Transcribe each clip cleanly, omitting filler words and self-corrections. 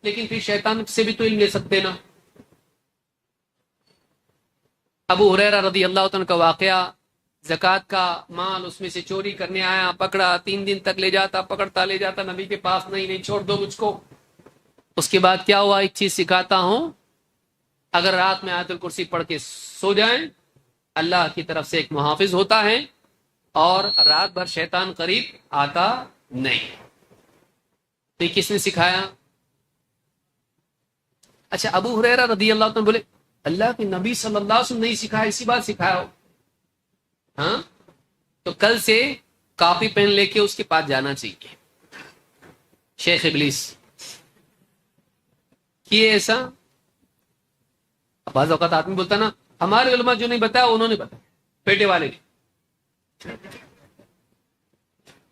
لیکن پھر شیطان سے بھی تو علم لے سکتے نا. ابو ہریرہ رضی اللہ عنہ کا واقعہ، زکوٰۃ کا مال اس میں سے چوری کرنے آیا، پکڑا، 3 دن تک لے جاتا، پکڑتا لے جاتا نبی کے پاس، نہیں چھوڑ دو مجھ کو. اس کے بعد کیا ہوا؟ ایک چیز سکھاتا ہوں، اگر رات میں آیت الکرسی پڑھ کے سو جائیں، اللہ کی طرف سے ایک محافظ ہوتا ہے اور رات بھر شیطان قریب آتا نہیں. تو یہ کس نے سکھایا؟ اچھا، ابو ہریرہ رضی اللہ عنہ بولے اللہ کے نبی صلی اللہ علیہ وسلم نہیں سکھایا، اسی بات سکھایا ہو. ہاں، تو کل سے کاپی پین لے کے اس کے پاس جانا چاہیے. شیخ ابلیس کیے ایسا. بعض اوقات آدمی بولتا نا ہمارے علماء جو نہیں بتایا انہوں نے بتایا، پیٹے والے نے.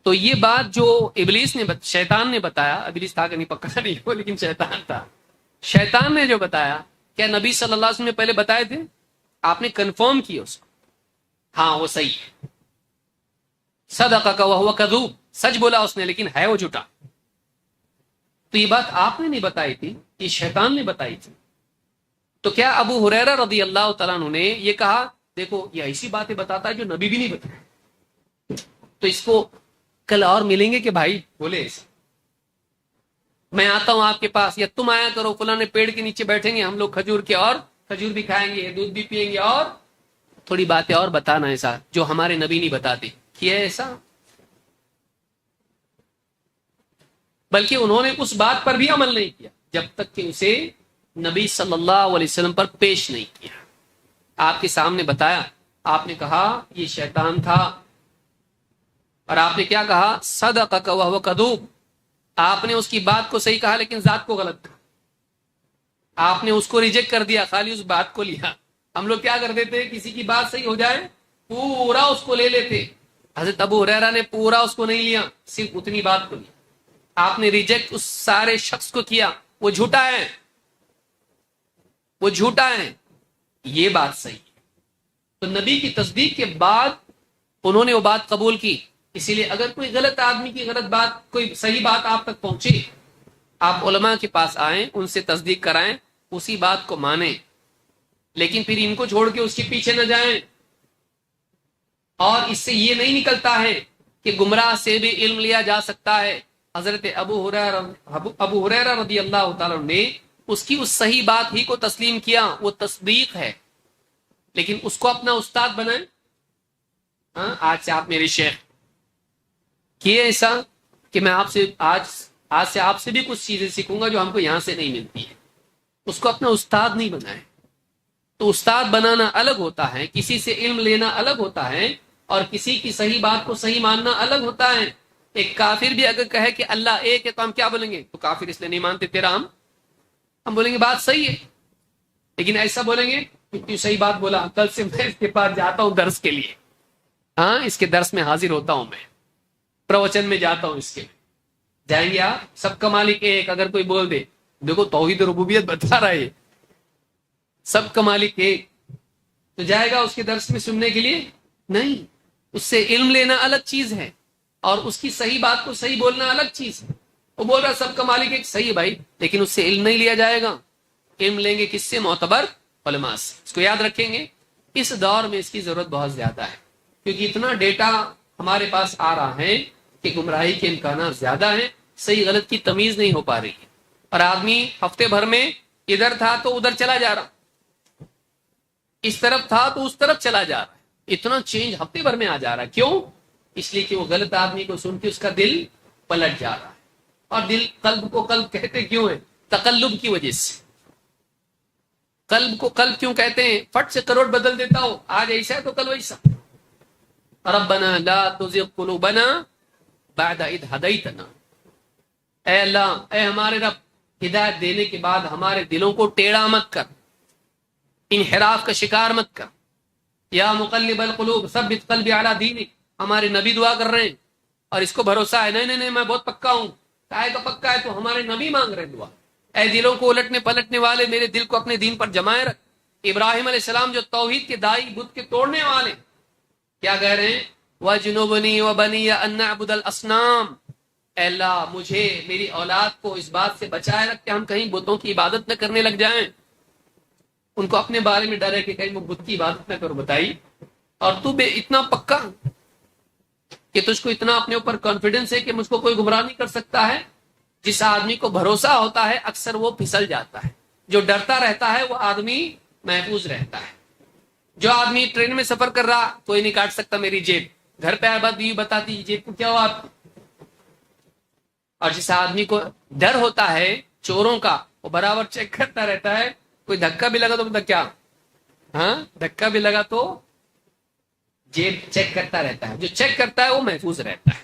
تو یہ بات جو ابلیس نے شیطان نے بتایا، ابلیس تھا کہ نہیں پکا نہیں ہو، لیکن شیطان تھا. شیطان نے جو بتایا، کیا نبی صلی اللہ علیہ وسلم نے پہلے بتائے تھے؟ آپ نے کنفرم کیا اس کو، ہاں وہ صحیح ہے. صدقک وہو کذوب، سچ بولا اس نے لیکن ہے وہ جھوٹا. تو یہ بات آپ نے نہیں بتائی تھی، یہ شیطان نے بتائی تھی. تو کیا ابو ہریرہ رضی اللہ تعالیٰ عنہ نے یہ کہا دیکھو یہ ایسی باتیں بتاتا ہے جو نبی بھی نہیں بتایا، تو اس کو کل اور ملیں گے کہ بھائی بولے ایسا میں آتا ہوں آپ کے پاس، یا تم آیا کرو فلاں پیڑ کے نیچے بیٹھیں گے ہم لوگ کھجور کے، اور کھجور بھی کھائیں گے، دودھ بھی پیئیں گے، اور تھوڑی باتیں اور بتانا ایسا جو ہمارے نبی نہیں بتاتے. کیا ایسا؟ بلکہ انہوں نے اس بات پر بھی عمل نہیں کیا جب تک کہ اسے نبی صلی اللہ علیہ وسلم پر پیش نہیں کیا. آپ کے سامنے بتایا، آپ نے کہا یہ شیطان تھا، اور آپ نے کیا کہا؟ صدقک وہو کذوب. آپ نے اس کی بات کو صحیح کہا لیکن ذات کو غلط کہا. آپ نے اس کو ریجیکٹ کر دیا، خالی اس بات کو لیا. ہم لوگ کیا کر دیتے؟ کسی کی بات صحیح ہو جائے پورا اس کو لے لیتے. حضرت ابو ہریرہ نے پورا اس کو نہیں لیا، صرف اتنی بات کو لیا. آپ نے ریجیکٹ اس سارے شخص کو کیا، وہ جھوٹا ہے، وہ جھوٹا ہے، یہ بات صحیح ہے. تو نبی کی تصدیق کے بعد انہوں نے وہ بات قبول کی. اسی لیے اگر کوئی غلط آدمی کی غلط بات، کوئی صحیح بات آپ تک پہنچے، آپ علماء کے پاس آئیں، ان سے تصدیق کرائیں، اسی بات کو مانیں، لیکن پھر ان کو چھوڑ کے اس کے پیچھے نہ جائیں. اور اس سے یہ نہیں نکلتا ہے کہ گمراہ سے بھی علم لیا جا سکتا ہے. حضرت ابو ہریرہ رضی اللہ تعالیٰ نے اس کی اس صحیح بات ہی کو تسلیم کیا، وہ تصدیق ہے، لیکن اس کو اپنا استاد بنائیں. ہاں، آج سے آپ میرے شیخ، کیے ایسا کہ میں آپ سے آج سے آپ سے بھی کچھ چیزیں سیکھوں گا جو ہم کو یہاں سے نہیں ملتی ہے. اس کو اپنا استاد نہیں بنائیں. تو استاد بنانا الگ ہوتا ہے، کسی سے علم لینا الگ ہوتا ہے، اور کسی کی صحیح بات کو صحیح ماننا الگ ہوتا ہے. ایک کافر بھی اگر کہے کہ اللہ ایک ہے تو ہم کیا بولیں گے؟ تو کافر اس لیے نہیں مانتے تیرا، ہم بولیں گے بات صحیح ہے، لیکن ایسا بولیں گے کہ صحیح بات بولا، کل سے میں اس کے پاس جاتا ہوں درس کے لیے، ہاں اس کے درس میں حاضر ہوتا ہوں، میں پروچن میں جاتا ہوں، اس کے جائیں گے آپ. سب کا مالک ایک اگر کوئی بول دے، دیکھو توحید ربوبیت بتا رہا ہے، سب کا مالک ایک، تو جائے گا اس کے درس میں سننے کے لیے؟ نہیں. اس سے علم لینا الگ چیز ہے، اور اس کی صحیح بات کو صحیح بولنا الگ چیز ہے. وہ بول رہا سب کا مالک ایک، صحیح ہے بھائی، لیکن اس سے علم نہیں لیا جائے گا. علم لیں گے کس سے؟ معتبر علماء سے. اس کو یاد رکھیں گے. اس دور میں اس کی ضرورت بہت زیادہ ہے، کیونکہ اتنا ڈیٹا ہمارے پاس آ رہا ہے کہ گمراہی کے امکانات زیادہ ہیں، صحیح غلط کی تمیز نہیں ہو پا رہی ہے، اور آدمی ہفتے بھر میں ادھر تھا تو ادھر چلا جا رہا، اس طرف تھا تو اس طرف چلا جا رہا ہے. اتنا چینج ہفتے بھر میں آ جا رہا ہے. کیوں؟ اس لیے کہ وہ غلط آدمی کو سن کے اس کا دل پلٹ جا رہا ہے. اور دل، قلب کو قلب کہتے کیوں ہیں؟ تقلب کی وجہ سے. قلب کو قلب کیوں کہتے ہیں؟ فٹ سے کروڑ بدل دیتا ہو، آج ایسا ہے تو کل ویسا. ربنا لا تزغ قلوبنا بعد اذ ہدیتنا. اے اللہ، اے ہمارے رب، ہدایت دینے کے بعد ہمارے دلوں کو ٹیڑھا مت کر، انحراف کا شکار مت کر. یا مقلب القلوب ثبت قلبی علی دینک. ہمارے نبی دعا کر رہے ہیں، اور اس کو بھروسہ ہے نہیں میں بہت پکا ہوں. کائے کا پکا ہے؟ تو ہمارے نبی مانگ رہے دعا، اے دلوں کو الٹنے پلٹنے والے، میرے دل کو اپنے دین پر جمائے رکھ. ابراہیم علیہ السلام جو توحید کے دائی، بت کے توڑنے والے، کیا کہہ رہے ہیں؟ وَجْنُبْنِي وَبَنِيَّ أَن نَّعْبُدَ الْأَصْنَامَ. اے اللہ مجھے میری اولاد کو اس بات سے بچائے رکھ کہ ہم کہیں بتوں کی عبادت نہ کرنے لگ جائیں. ان کو اپنے بارے میں ڈر ہے کہ کہیں وہ بت کی عبادت نہ کرو. بتائی اور تو بے اتنا پکا کہ تجھ کو اتنا اپنے اوپر کانفیڈنس ہے کہ مجھ کو کوئی گمراہ نہیں کر سکتا ہے. جس آدمی کو بھروسہ ہوتا ہے اکثر وہ پھسل جاتا ہے. جو ڈرتا رہتا ہے وہ آدمی محفوظ رہتا ہے. جو آدمی ٹرین میں سفر کر رہا کوئی نہیں کاٹ سکتا میری جیب, گھر پہ آئے بات بیوی بتاتی جیب کو کیا ہوا آپ کی. اور جس آدمی کو ڈر ہوتا ہے چوروں کا وہ برابر چیک کرتا رہتا ہے. کوئی دھکا بھی لگا تو بتا کیا, ہاں دھکا بھی لگا تو جیب چیک کرتا رہتا ہے. جو چیک کرتا ہے وہ محفوظ رہتا ہے.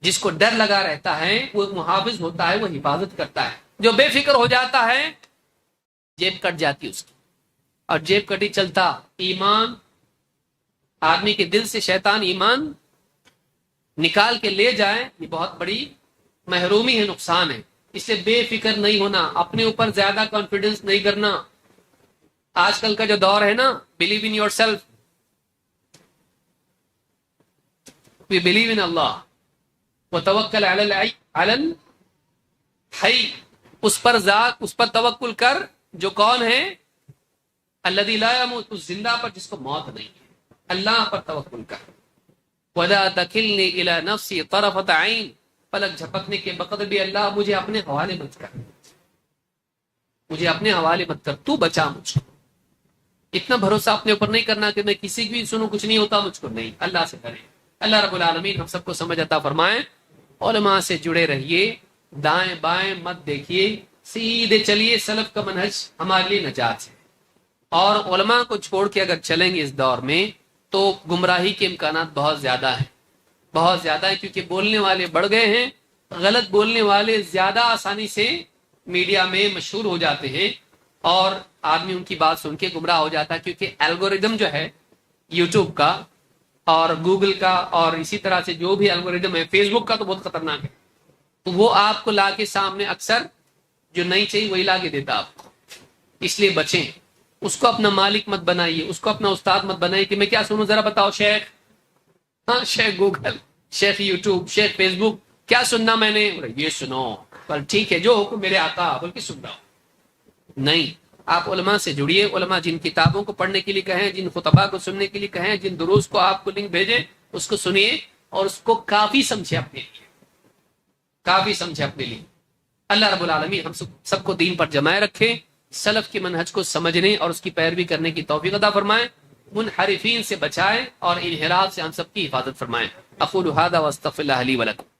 جس کو ڈر لگا رہتا ہے وہ محافظ ہوتا ہے, وہ حفاظت کرتا ہے. جو بے فکر ہو جاتا ہے جیب کٹ جاتی اس کی, اور جیب کٹی چلتا ایمان آدمی کے دل سے شیطان ایمان نکال کے لے جائے, یہ بہت بڑی محرومی ہے, نقصان ہے. اس لیے بے فکر نہیں ہونا, اپنے اوپر زیادہ کانفیڈنس نہیں کرنا. آج کل کا جو دور ہے نا, believe in yourself, we believe in Allah وتوکل علی الحی, اس پر ذات اس پر توکل کر جو کون ہے, الذی لا یموت, اس زندہ پر جس کو موت نہیں ہے. اللہ پر توکل کر. ولا تکلنی الی نفسی طرفۃ عین, پلک جھپکنے کے وقت بھی اللہ مجھے اپنے حوالے مت کر, مجھے اپنے حوالے مت کر, تو بچا مجھ کو. اتنا بھروسہ اپنے اوپر نہیں کرنا کہ میں کسی کی بھی سنوں کچھ نہیں ہوتا مجھ کو, نہیں, اللہ سے ڈرے. اللہ رب العالمین ہم سب کو سمجھ عطا فرمائے. علماء سے جڑے رہیے, دائیں بائیں مت دیکھیے, سیدھے چلیے. سلف کا منہج ہمارے لیے نجات ہے. اور علماء کو چھوڑ کے اگر چلیں گے اس دور میں تو گمراہی کے امکانات بہت زیادہ ہیں, بہت زیادہ ہیں, کیونکہ بولنے والے بڑھ گئے ہیں. غلط بولنے والے زیادہ آسانی سے میڈیا میں مشہور ہو جاتے ہیں, اور آدمی ان کی بات سن کے گمراہ ہو جاتا ہے. کیونکہ الگوریدم جو ہے یوٹیوب کا اور گوگل کا, اور اسی طرح سے جو بھی الگوریدم ہے, فیس بک کا تو بہت خطرناک ہے. تو وہ آپ کو لا کے سامنے اکثر جو نہیں چاہیے وہی لا کے دیتا آپ کو. اس لیے بچیں. اس کو اپنا مالک مت بنائیے, اس کو اپنا استاد مت بنائیے کہ میں کیا سنوں ذرا بتاؤ شیخ, ہاں شیخ گوگل, شیخ یوٹیوب, شیخ فیس بک, کیا سننا میں نے, یہ سنو, پر ٹھیک ہے جو حکم میرے آقا بول کے سن رہا ہوں. نہیں, آپ علماء سے جڑیے. علماء جن کتابوں کو پڑھنے کے لیے کہیں, جن خطبہ کو سننے کے لیے کہیں, جن دروس کو آپ کو لنک بھیجیں اس کو سنیے اور اس کو کافی سمجھے اپنے لیے, کافی سمجھے اپنے لیے. اللہ رب العالمین ہم سب کو دین پر جمائے رکھے, سلف کے منہج کو سمجھنے اور اس کی پیروی کرنے کی توفیق عطا فرمائے, منحرفین سے بچائے اور انحراف سے ہم سب کی حفاظت فرمائے. اقول ھذا واستغفر اللہ لی ولکم.